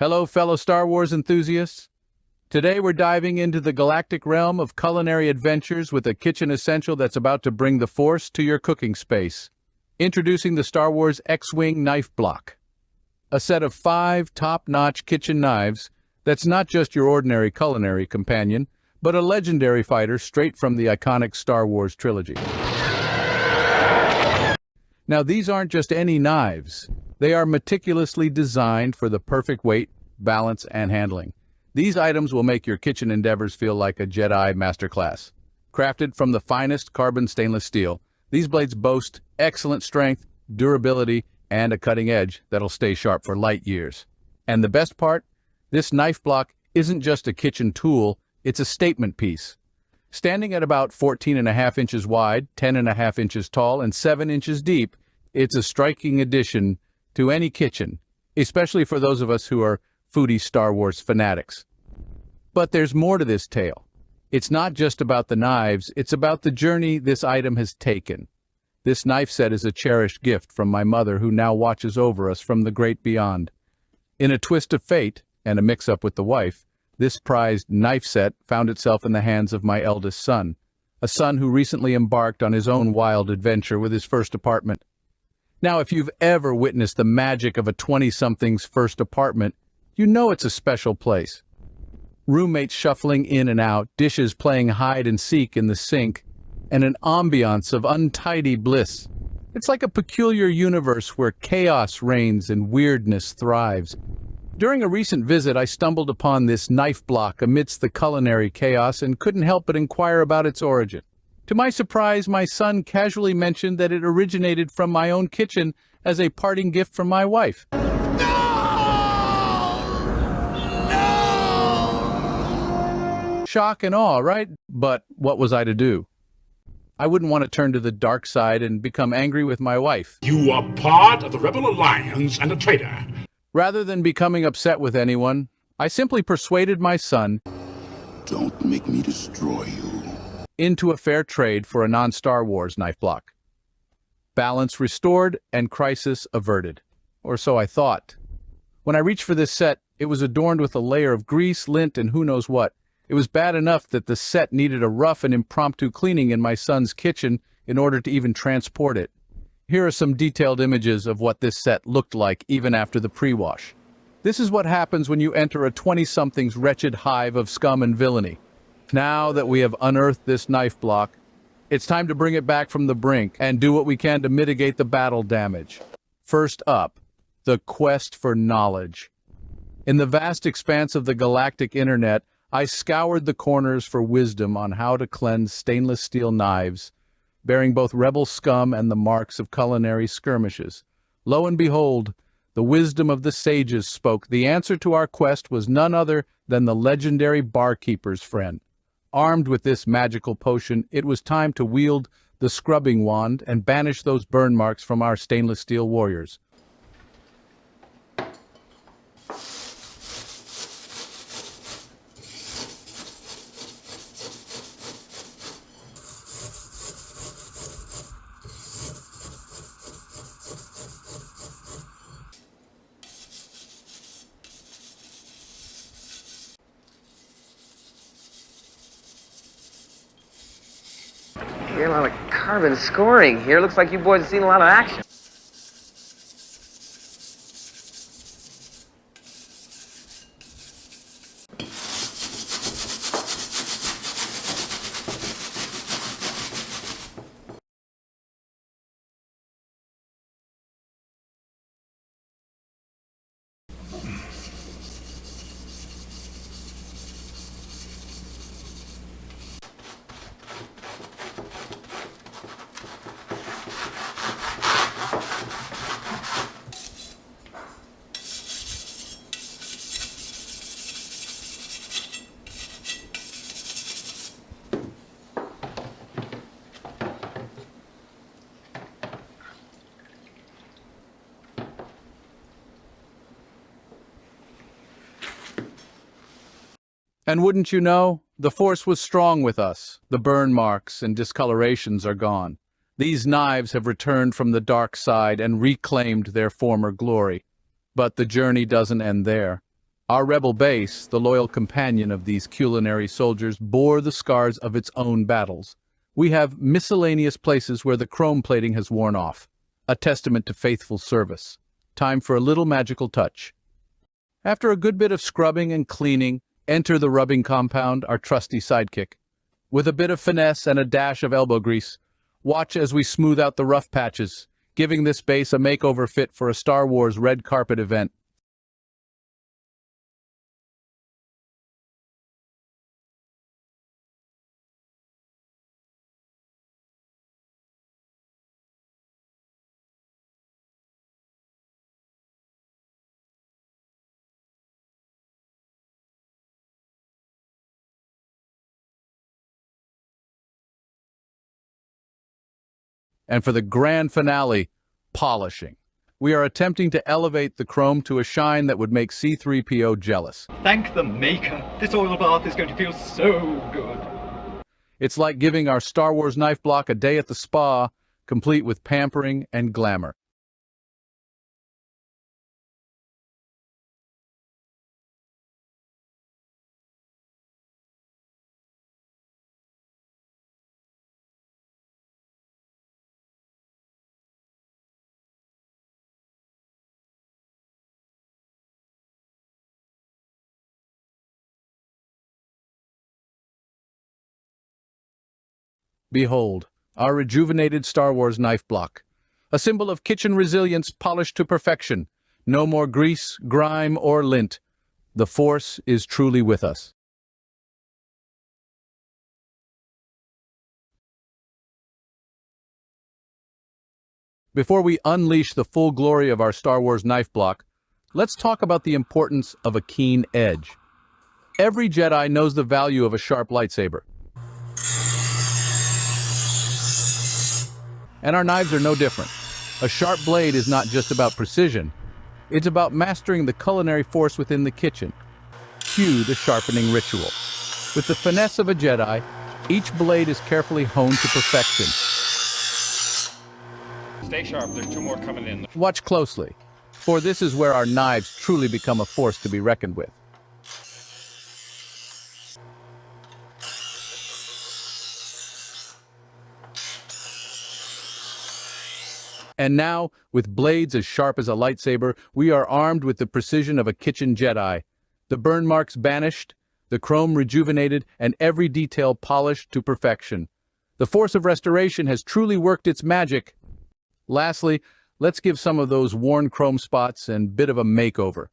Hello, fellow Star Wars enthusiasts. Today we're diving into the galactic realm of culinary adventures with a kitchen essential that's about to bring the Force to your cooking space. Introducing the Star Wars X-Wing Knife Block. A set of 5 top-notch kitchen knives that's not just your ordinary culinary companion, but a legendary fighter straight from the iconic Star Wars trilogy. Now, these aren't just any knives. They are meticulously designed for the perfect weight, balance, and handling. These items will make your kitchen endeavors feel like a Jedi masterclass. Crafted from the finest carbon stainless steel, these blades boast excellent strength, durability, and a cutting edge that'll stay sharp for light years. And the best part? This knife block isn't just a kitchen tool, it's a statement piece. Standing at about 14.5 inches wide, 10.5 inches tall, and 7 inches deep, it's a striking addition to any kitchen, especially for those of us who are foodie Star Wars fanatics. But there's more to this tale. It's not just about the knives, it's about the journey this item has taken. This knife set is a cherished gift from my mother, who now watches over us from the great beyond. In a twist of fate, and a mix-up with the wife, this prized knife set found itself in the hands of my eldest son, a son who recently embarked on his own wild adventure with his first apartment. Now, if you've ever witnessed the magic of a 20-something's first apartment, you know it's a special place. Roommates shuffling in and out, dishes playing hide-and-seek in the sink, and an ambiance of untidy bliss. It's like a peculiar universe where chaos reigns and weirdness thrives. During a recent visit, I stumbled upon this knife block amidst the culinary chaos and couldn't help but inquire about its origin. To my surprise, my son casually mentioned that it originated from my own kitchen as a parting gift from my wife. Shock and awe, right? But what was I to do? I wouldn't want to turn to the dark side and become angry with my wife. You are part of the Rebel Alliance and a traitor. Rather than becoming upset with anyone, I simply persuaded my son, "Don't make me destroy you," into a fair trade for a non-Star Wars knife block. Balance restored and crisis averted. Or so I thought. When I reached for this set, it was adorned with a layer of grease, lint, and who knows what. It was bad enough that the set needed a rough and impromptu cleaning in my son's kitchen in order to even transport it. Here are some detailed images of what this set looked like even after the pre-wash. This is what happens when you enter a 20-something's wretched hive of scum and villainy. Now that we have unearthed this knife block, it's time to bring it back from the brink and do what we can to mitigate the battle damage. First up, the quest for knowledge. In the vast expanse of the galactic internet, I scoured the corners for wisdom on how to cleanse stainless steel knives, bearing both rebel scum and the marks of culinary skirmishes. Lo and behold, the wisdom of the sages spoke. The answer to our quest was none other than the legendary barkeeper's friend. Armed with this magical potion, it was time to wield the scrubbing wand and banish those burn marks from our stainless steel warriors. Get a lot of carbon scoring here. Looks like you boys have seen a lot of action. And wouldn't you know, the Force was strong with us. The burn marks and discolorations are gone. These knives have returned from the dark side and reclaimed their former glory. But the journey doesn't end there. Our rebel base, the loyal companion of these culinary soldiers, bore the scars of its own battles. We have miscellaneous places where the chrome plating has worn off, a testament to faithful service. Time for a little magical touch. After a good bit of scrubbing and cleaning, enter the rubbing compound, our trusty sidekick. With a bit of finesse and a dash of elbow grease, watch as we smooth out the rough patches, giving this base a makeover fit for a Star Wars red carpet event. And for the grand finale, polishing. We are attempting to elevate the chrome to a shine that would make C-3PO jealous. Thank the maker. This oil bath is going to feel so good. It's like giving our Star Wars knife block a day at the spa, complete with pampering and glamour. Behold, our rejuvenated Star Wars knife block, a symbol of kitchen resilience polished to perfection. No more grease, grime, or lint. The Force is truly with us. Before we unleash the full glory of our Star Wars knife block, let's talk about the importance of a keen edge. Every Jedi knows the value of a sharp lightsaber. And our knives are no different. A sharp blade is not just about precision. It's about mastering the culinary force within the kitchen. Cue the sharpening ritual. With the finesse of a Jedi, each blade is carefully honed to perfection. Stay sharp, there's two more coming in. Watch closely, for this is where our knives truly become a force to be reckoned with. And now, with blades as sharp as a lightsaber, we are armed with the precision of a kitchen Jedi. The burn marks banished, the chrome rejuvenated, and every detail polished to perfection. The force of restoration has truly worked its magic. Lastly, let's give some of those worn chrome spots a bit of a makeover.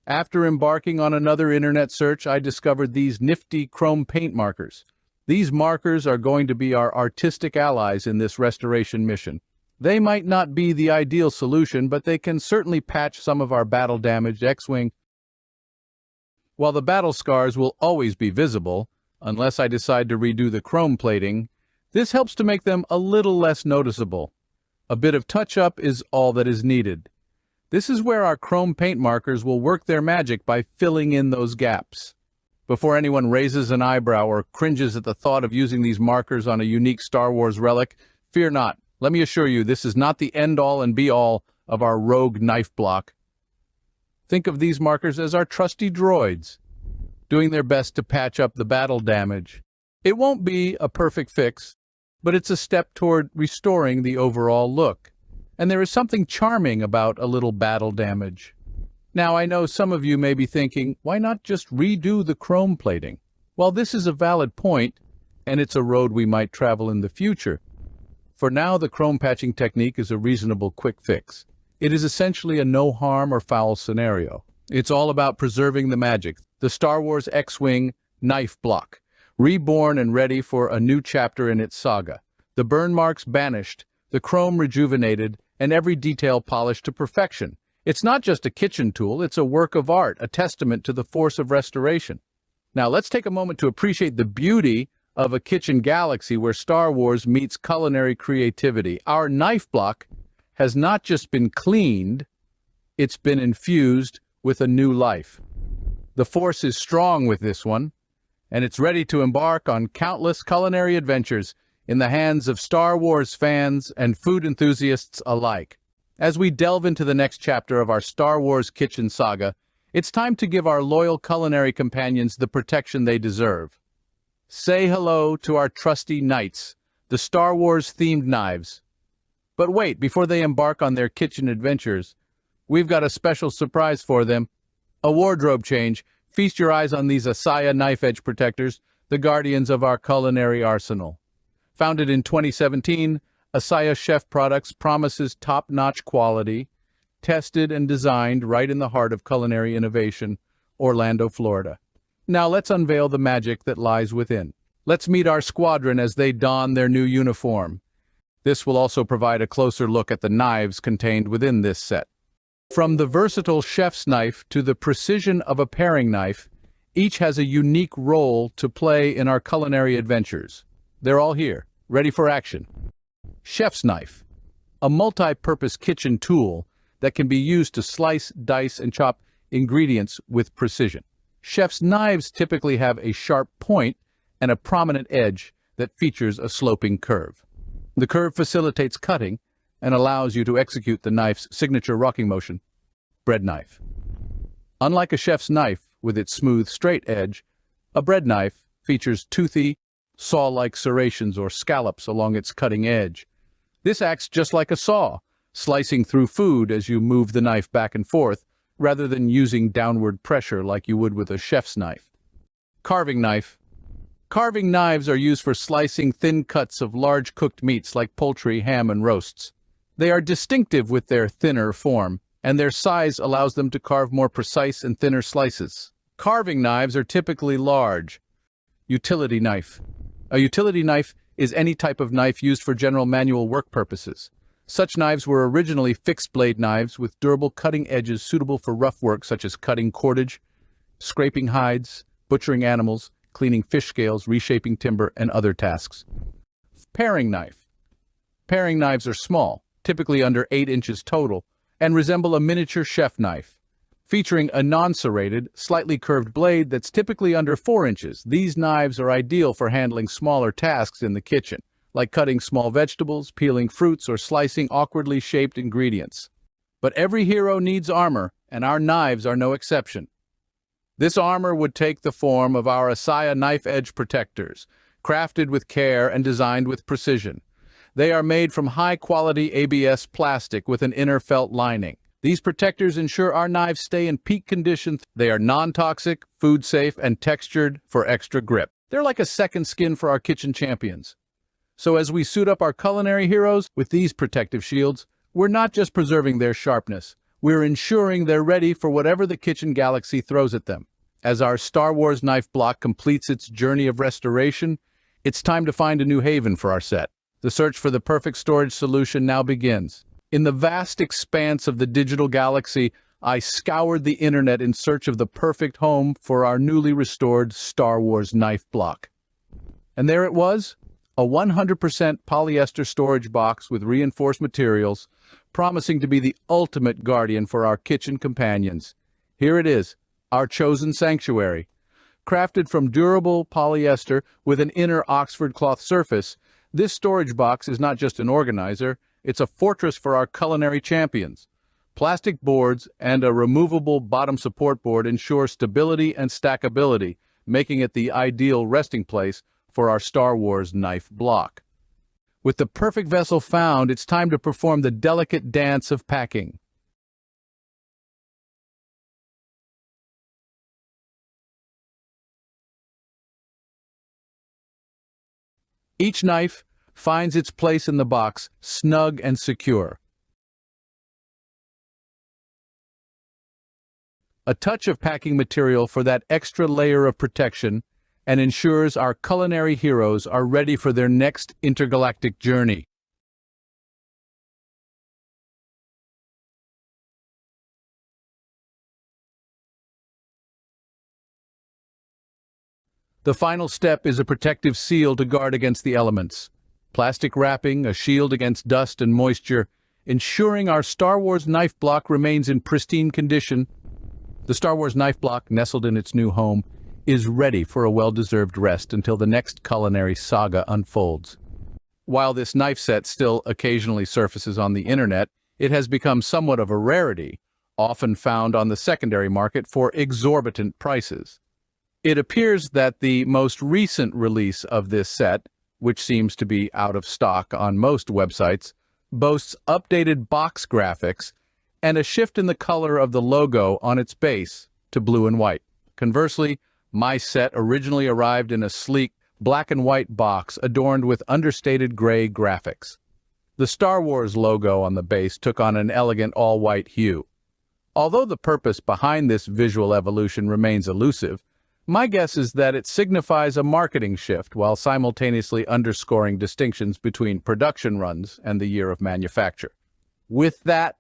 After embarking on another internet search, I discovered these nifty chrome paint markers. These markers are going to be our artistic allies in this restoration mission. They might not be the ideal solution, but they can certainly patch some of our battle-damaged X-Wing. While the battle scars will always be visible, unless I decide to redo the chrome plating, this helps to make them a little less noticeable. A bit of touch-up is all that is needed. This is where our chrome paint markers will work their magic by filling in those gaps. Before anyone raises an eyebrow or cringes at the thought of using these markers on a unique Star Wars relic, fear not. Let me assure you, this is not the end-all and be-all of our rogue knife block. Think of these markers as our trusty droids, doing their best to patch up the battle damage. It won't be a perfect fix, but it's a step toward restoring the overall look. And there is something charming about a little battle damage. Now, I know some of you may be thinking, why not just redo the chrome plating? Well, this is a valid point, and it's a road we might travel in the future. For now, the chrome patching technique is a reasonable quick fix. It is essentially a no harm or foul scenario. It's all about preserving the magic, the Star Wars X-Wing knife block, reborn and ready for a new chapter in its saga. The burn marks banished, the chrome rejuvenated, and every detail polished to perfection. It's not just a kitchen tool, it's a work of art, a testament to the force of restoration. Now, let's take a moment to appreciate the beauty of a kitchen galaxy where Star Wars meets culinary creativity. Our knife block has not just been cleaned, it's been infused with a new life. The Force is strong with this one, and it's ready to embark on countless culinary adventures in the hands of Star Wars fans and food enthusiasts alike. As we delve into the next chapter of our Star Wars kitchen saga, It's time to give our loyal culinary companions the protection they deserve. Say hello to our trusty knights, the Star Wars-themed knives. But wait, before they embark on their kitchen adventures, we've got a special surprise for them. A wardrobe change. Feast your eyes on these Asaya knife edge protectors, the guardians of our culinary arsenal. Founded in 2017, Asaya Chef Products promises top-notch quality, tested and designed right in the heart of culinary innovation, Orlando, Florida. Now let's unveil the magic that lies within. Let's meet our squadron as they don their new uniform. This will also provide a closer look at the knives contained within this set. From the versatile chef's knife to the precision of a paring knife, each has a unique role to play in our culinary adventures. They're all here, ready for action. Chef's knife, a multi-purpose kitchen tool that can be used to slice, dice, and chop ingredients with precision. Chef's knives typically have a sharp point and a prominent edge that features a sloping curve. The curve facilitates cutting and allows you to execute the knife's signature rocking motion. Bread knife. Unlike a chef's knife with its smooth, straight edge, a bread knife features toothy, saw-like serrations or scallops along its cutting edge. This acts just like a saw, slicing through food as you move the knife back and forth, rather than using downward pressure like you would with a chef's knife. Carving knife. Carving knives are used for slicing thin cuts of large cooked meats like poultry, ham, and roasts. They are distinctive with their thinner form, and their size allows them to carve more precise and thinner slices. Carving knives are typically large. Utility knife. A utility knife is any type of knife used for general manual work purposes. Such knives were originally fixed-blade knives with durable cutting edges suitable for rough work such as cutting cordage, scraping hides, butchering animals, cleaning fish scales, reshaping timber, and other tasks. Paring knife. Paring knives are small, typically under 8 inches total, and resemble a miniature chef knife. Featuring a non-serrated, slightly curved blade that's typically under 4 inches, these knives are ideal for handling smaller tasks in the kitchen, like cutting small vegetables, peeling fruits, or slicing awkwardly shaped ingredients. But every hero needs armor, and our knives are no exception. This armor would take the form of our Asaya knife edge protectors, crafted with care and designed with precision. They are made from high-quality ABS plastic with an inner felt lining. These protectors ensure our knives stay in peak condition. They are non-toxic, food-safe, and textured for extra grip. They're like a second skin for our kitchen champions. So as we suit up our culinary heroes with these protective shields, we're not just preserving their sharpness, we're ensuring they're ready for whatever the kitchen galaxy throws at them. As our Star Wars knife block completes its journey of restoration, it's time to find a new haven for our set. The search for the perfect storage solution now begins. In the vast expanse of the digital galaxy, I scoured the internet in search of the perfect home for our newly restored Star Wars knife block. And there it was, a 100% polyester storage box with reinforced materials, promising to be the ultimate guardian for our kitchen companions. Here it is, our chosen sanctuary. Crafted from durable polyester with an inner Oxford cloth surface, this storage box is not just an organizer, it's a fortress for our culinary champions. Plastic boards and a removable bottom support board ensure stability and stackability, making it the ideal resting place for our Star Wars knife block. With the perfect vessel found, it's time to perform the delicate dance of packing. Each knife finds its place in the box, snug and secure. A touch of packing material for that extra layer of protection and ensures our culinary heroes are ready for their next intergalactic journey. The final step is a protective seal to guard against the elements. Plastic wrapping, a shield against dust and moisture, ensuring our Star Wars knife block remains in pristine condition. The Star Wars knife block, nestled in its new home, is ready for a well-deserved rest until the next culinary saga unfolds. While this knife set still occasionally surfaces on the internet, it has become somewhat of a rarity, often found on the secondary market for exorbitant prices. It appears that the most recent release of this set, which seems to be out of stock on most websites, boasts updated box graphics and a shift in the color of the logo on its base to blue and white. Conversely, my set originally arrived in a sleek black and white box adorned with understated gray graphics. The Star Wars logo on the base took on an elegant all-white hue. Although the purpose behind this visual evolution remains elusive, my guess is that it signifies a marketing shift while simultaneously underscoring distinctions between production runs and the year of manufacture. With that,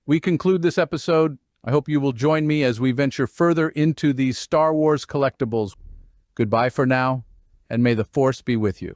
we conclude this episode. I hope you will join me as we venture further into these Star Wars collectibles. Goodbye for now, and may the Force be with you.